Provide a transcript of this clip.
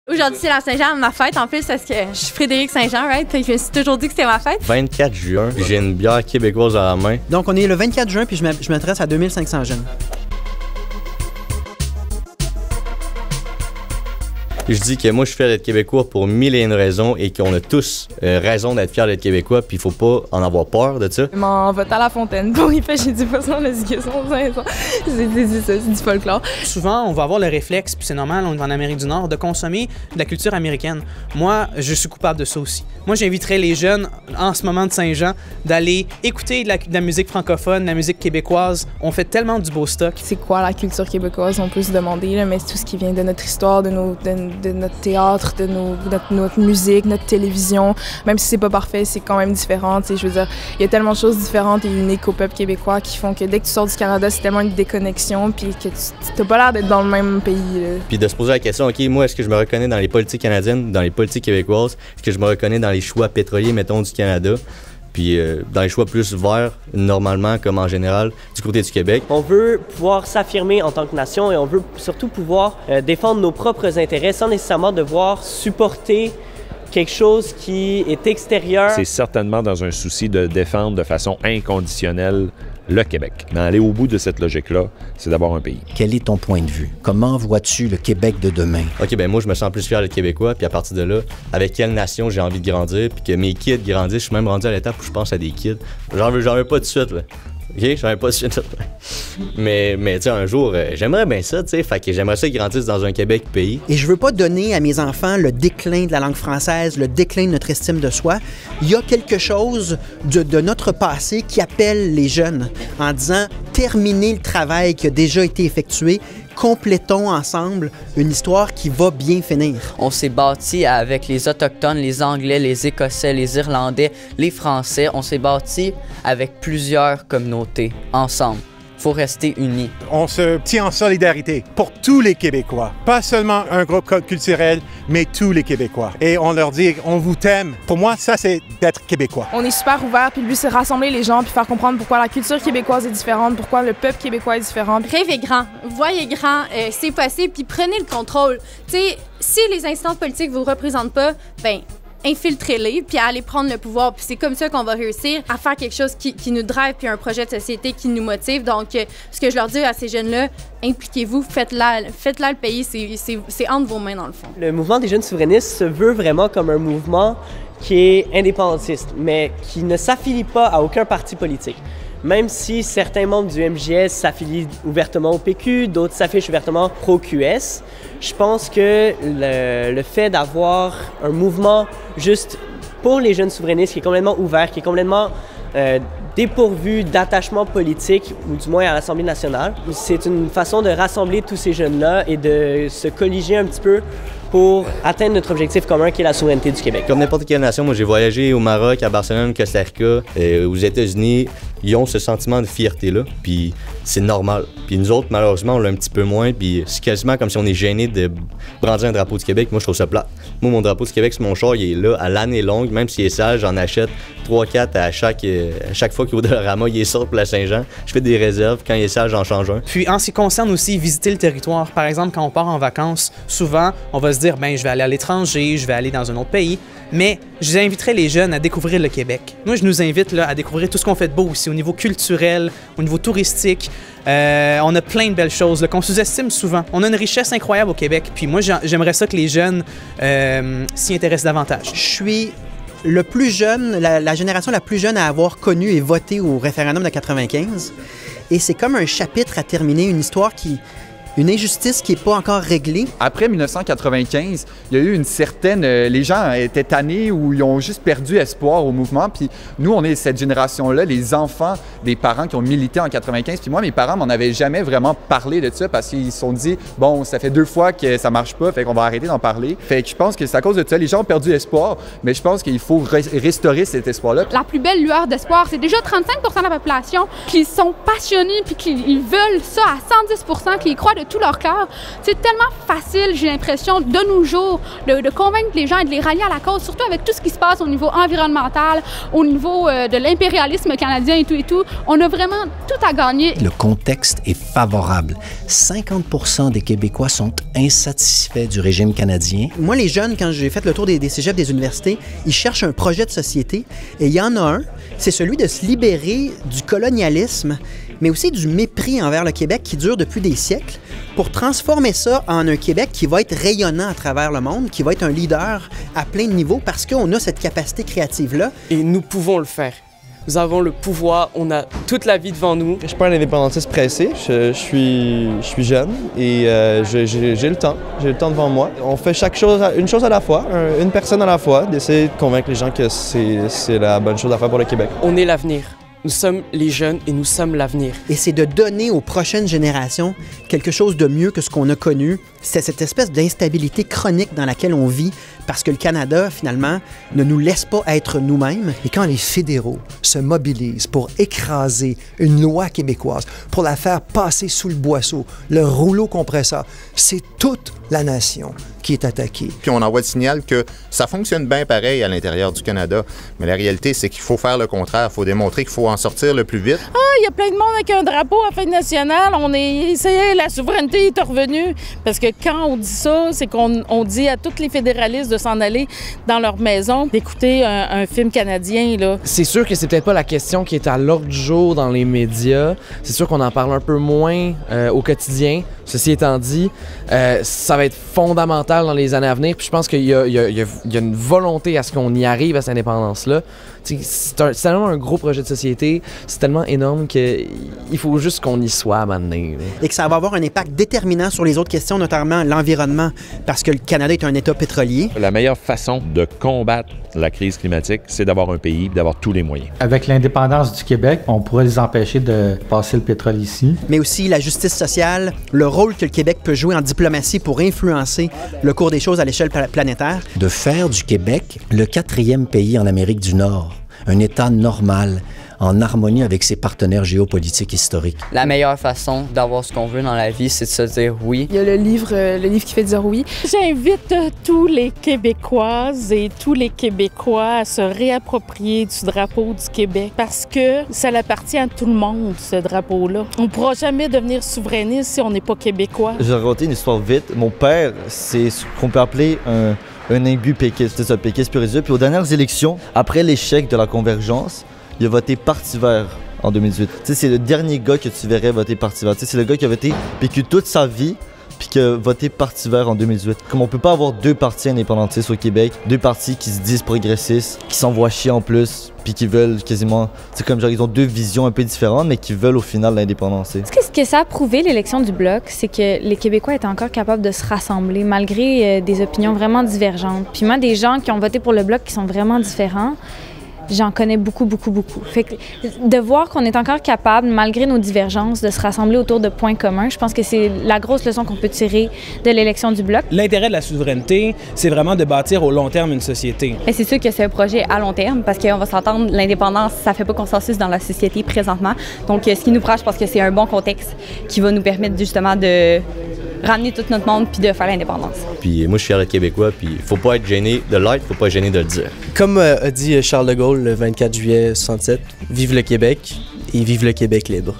Aujourd'hui, c'est la Saint-Jean, ma fête en plus, parce que je suis Frédéric Saint-Jean, right? Fait que je me suis toujours dit que c'était ma fête. 24 juin, j'ai une bière québécoise dans la main. Donc, on est le 24 juin, puis je m'adresse à 2500 jeunes. Je dis que moi, je suis fier d'être québécois pour mille et une raisons et qu'on a tous raison d'être fiers d'être québécois, puis il faut pas en avoir peur de ça. M'en va à la fontaine pour y pêcher du poisson, l'éducation, c'est du folklore. Souvent, on va avoir le réflexe, puis c'est normal, on est en Amérique du Nord, de consommer de la culture américaine. Moi, je suis coupable de ça aussi. Moi, j'inviterais les jeunes, en ce moment de Saint-Jean, d'aller écouter de la musique francophone, de la musique québécoise. On fait tellement du beau stock. C'est quoi la culture québécoise? On peut se demander, là, mais c'est tout ce qui vient de notre histoire, de notre théâtre, de notre musique, notre télévision. Même si c'est pas parfait, c'est quand même différent. Je veux dire, il y a tellement de choses différentes et uniques au peuple québécois qui font que dès que tu sors du Canada, c'est tellement une déconnexion, puis que tu n'as pas l'air d'être dans le même pays. Là. Puis de se poser la question, OK, moi, est-ce que je me reconnais dans les politiques canadiennes, dans les politiques québécoises? Est-ce que je me reconnais dans les choix pétroliers, mettons, du Canada? Puis dans les choix plus verts, normalement, comme en général, du côté du Québec. On veut pouvoir s'affirmer en tant que nation et on veut surtout pouvoir défendre nos propres intérêts sans nécessairement devoir supporter quelque chose qui est extérieur. C'est certainement dans un souci de défendre de façon inconditionnelle le Québec. Mais aller au bout de cette logique-là, c'est d'avoir un pays. Quel est ton point de vue? Comment vois-tu le Québec de demain? OK, ben moi, je me sens plus fier d'être Québécois, puis à partir de là, avec quelle nation j'ai envie de grandir, puis que mes kids grandissent, je suis même rendu à l'étape où je pense à des kids. J'en veux pas tout de suite, là. OK? J'en veux pas tout de suite. Mais tu sais, un jour, j'aimerais bien ça, tu sais, fait que j'aimerais ça qu'ils grandissent dans un Québec pays. Et je veux pas donner à mes enfants le déclin de la langue française, le déclin de notre estime de soi. Il y a quelque chose de notre passé qui appelle les jeunes en disant « terminez le travail qui a déjà été effectué ». Complétons ensemble une histoire qui va bien finir. On s'est bâti avec les Autochtones, les Anglais, les Écossais, les Irlandais, les Français. On s'est bâti avec plusieurs communautés ensemble. Il faut rester unis. On se tient en solidarité pour tous les Québécois. Pas seulement un groupe culturel, mais tous les Québécois. Et on leur dit, on vous t'aime. Pour moi, ça, c'est d'être Québécois. On est super ouvert, puis le but, c'est rassembler les gens, puis faire comprendre pourquoi la culture québécoise est différente, pourquoi le peuple québécois est différent. Rêvez grand, voyez grand, c'est possible, puis prenez le contrôle. Tu sais, si les instances politiques vous représentent pas, ben infiltrez-les, puis allez prendre le pouvoir. Puis c'est comme ça qu'on va réussir à faire quelque chose qui nous drive, puis un projet de société qui nous motive. Donc, ce que je leur dis à ces jeunes-là, impliquez-vous, faites-la le pays, c'est entre vos mains dans le fond. Le mouvement des jeunes souverainistes se veut vraiment comme un mouvement qui est indépendantiste, mais qui ne s'affilie pas à aucun parti politique. Même si certains membres du MJS s'affilient ouvertement au PQ, d'autres s'affichent ouvertement pro-QS, je pense que le fait d'avoir un mouvement juste pour les jeunes souverainistes qui est complètement ouvert, qui est complètement dépourvu d'attachement politique, ou du moins à l'Assemblée nationale, c'est une façon de rassembler tous ces jeunes-là et de se colliger un petit peu pour atteindre notre objectif commun qui est la souveraineté du Québec. Comme n'importe quelle nation, moi j'ai voyagé au Maroc, à Barcelone, Costa Rica, aux États-Unis. Ils ont ce sentiment de fierté-là, puis c'est normal. Puis nous autres, malheureusement, on l'a un petit peu moins, puis c'est quasiment comme si on est gêné de brandir un drapeau du Québec. Moi, je trouve ça plat. Moi, mon drapeau du Québec sur mon char, il est là à l'année longue, même s'il est sale, j'en achète 3-4 à chaque fois qu'il est au Dollarama, il est sort pour la Saint-Jean. Je fais des réserves, quand il est sale, j'en change un. Puis en ce qui concerne aussi visiter le territoire, par exemple, quand on part en vacances, souvent, on va se dire, ben je vais aller à l'étranger, je vais aller dans un autre pays, mais je inviterais les jeunes à découvrir le Québec. Moi, je nous invite là, à découvrir tout ce qu'on fait de beau aussi, au niveau culturel, au niveau touristique. On a plein de belles choses qu'on sous-estime souvent. On a une richesse incroyable au Québec, puis moi, j'aimerais ça que les jeunes s'y intéressent davantage. Je suis le plus jeune, la génération la plus jeune à avoir connu et voté au référendum de 95. Et c'est comme un chapitre à terminer, une injustice qui n'est pas encore réglée. Après 1995, il y a eu une certaine... les gens étaient tannés ou ils ont juste perdu espoir au mouvement. Puis nous, on est cette génération-là, les enfants des parents qui ont milité en 95. Puis moi, mes parents m'en avaient jamais vraiment parlé de ça parce qu'ils se sont dit, bon, ça fait 2 fois que ça marche pas, fait qu'on va arrêter d'en parler. Fait que je pense que c'est à cause de ça. Les gens ont perdu espoir, mais je pense qu'il faut restaurer cet espoir-là. La plus belle lueur d'espoir, c'est déjà 35% de la population qui sont passionnés puis qui veulent ça à 110%, qui y croient de tout leur cœur. C'est tellement facile, j'ai l'impression, de nos jours, de convaincre les gens et de les rallier à la cause, surtout avec tout ce qui se passe au niveau environnemental, au niveau de l'impérialisme canadien et tout. On a vraiment tout à gagner. Le contexte est favorable. 50% des Québécois sont insatisfaits du régime canadien. Moi, les jeunes, quand j'ai fait le tour des cégeps des universités, ils cherchent un projet de société et il y en a un, c'est celui de se libérer du colonialisme, mais aussi du mépris envers le Québec qui dure depuis des siècles, pour transformer ça en un Québec qui va être rayonnant à travers le monde, qui va être un leader à plein de niveaux parce qu'on a cette capacité créative-là. Et nous pouvons le faire. Nous avons le pouvoir, on a toute la vie devant nous. Je suis pas un indépendantiste pressé, je suis jeune et j'ai le temps devant moi. On fait une chose à la fois, une personne à la fois, d'essayer de convaincre les gens que c'est la bonne chose à faire pour le Québec. On est l'avenir. Nous sommes les jeunes et nous sommes l'avenir. Et c'est de donner aux prochaines générations quelque chose de mieux que ce qu'on a connu. C'est cette espèce d'instabilité chronique dans laquelle on vit parce que le Canada, finalement, ne nous laisse pas être nous-mêmes. Et quand les fédéraux se mobilisent pour écraser une loi québécoise, pour la faire passer sous le boisseau, le rouleau compresseur, c'est toute la nation qui est attaquée. Puis on envoie le signal que ça fonctionne bien pareil à l'intérieur du Canada. Mais la réalité, c'est qu'il faut faire le contraire. Il faut démontrer qu'il faut en sortir le plus vite. Ah, il y a plein de monde avec un drapeau à fête nationale. La souveraineté est revenue. Parce que quand on dit ça, c'est qu'on dit à tous les fédéralistes de s'en aller dans leur maison, d'écouter un film canadien, là. C'est sûr que c'est peut-être pas la question qui est à l'ordre du jour dans les médias. C'est sûr qu'on en parle un peu moins au quotidien. Ceci étant dit, ça va être fondamental dans les années à venir. Puis je pense qu'il y a une volonté à ce qu'on y arrive à cette indépendance-là. C'est tellement un gros projet de société, c'est tellement énorme qu'il faut juste qu'on y soit à un moment donné. Et que ça va avoir un impact déterminant sur les autres questions, notamment l'environnement, parce que le Canada est un État pétrolier. La meilleure façon de combattre la crise climatique, c'est d'avoir un pays et d'avoir tous les moyens. Avec l'indépendance du Québec, on pourrait les empêcher de passer le pétrole ici. Mais aussi la justice sociale, le rôle que le Québec peut jouer en diplomatie pour influencer le cours des choses à l'échelle planétaire. De faire du Québec le 4e pays en Amérique du Nord, un État normal, en harmonie avec ses partenaires géopolitiques historiques. La meilleure façon d'avoir ce qu'on veut dans la vie, c'est de se dire oui. Il y a le livre qui fait dire oui. J'invite tous les Québécoises et tous les Québécois à se réapproprier du drapeau du Québec parce que ça appartient à tout le monde, ce drapeau-là. On ne pourra jamais devenir souverainiste si on n'est pas Québécois. Je vais raconter une histoire vite. Mon père, c'est ce qu'on peut appeler un imbu péquiste, c'est ça, péquiste pur et dur. Puis aux dernières élections, après l'échec de la convergence, il a voté Parti vert en 2018. Tu sais, c'est le dernier gars que tu verrais voter Parti vert. Tu sais, c'est le gars qui a voté PQ toute sa vie, puis qui a voté Parti vert en 2018. Comme on peut pas avoir deux partis indépendantistes au Québec, deux partis qui se disent progressistes, qui s'envoient chier en plus, puis qui veulent quasiment... C'est comme genre, ils ont deux visions un peu différentes, mais qui veulent au final l'indépendance. Ce que ça a prouvé, l'élection du Bloc, c'est que les Québécois étaient encore capables de se rassembler, malgré des opinions vraiment divergentes. Puis moi, des gens qui ont voté pour le Bloc qui sont vraiment différents, j'en connais beaucoup. Fait que de voir qu'on est encore capable, malgré nos divergences, de se rassembler autour de points communs, je pense que c'est la grosse leçon qu'on peut tirer de l'élection du Bloc. L'intérêt de la souveraineté, c'est vraiment de bâtir au long terme une société. Et c'est sûr que c'est un projet à long terme parce qu'on va s'entendre, l'indépendance, ça fait pas consensus dans la société présentement. Donc, ce qui nous prend, je pense que c'est un bon contexte qui va nous permettre justement de ramener tout notre monde puis de faire l'indépendance. Puis moi, je suis fier d'être Québécois, puis faut pas être gêné de l'être, faut pas être gêné de le dire. Comme a dit Charles de Gaulle le 24 juillet 67, vive le Québec et vive le Québec libre.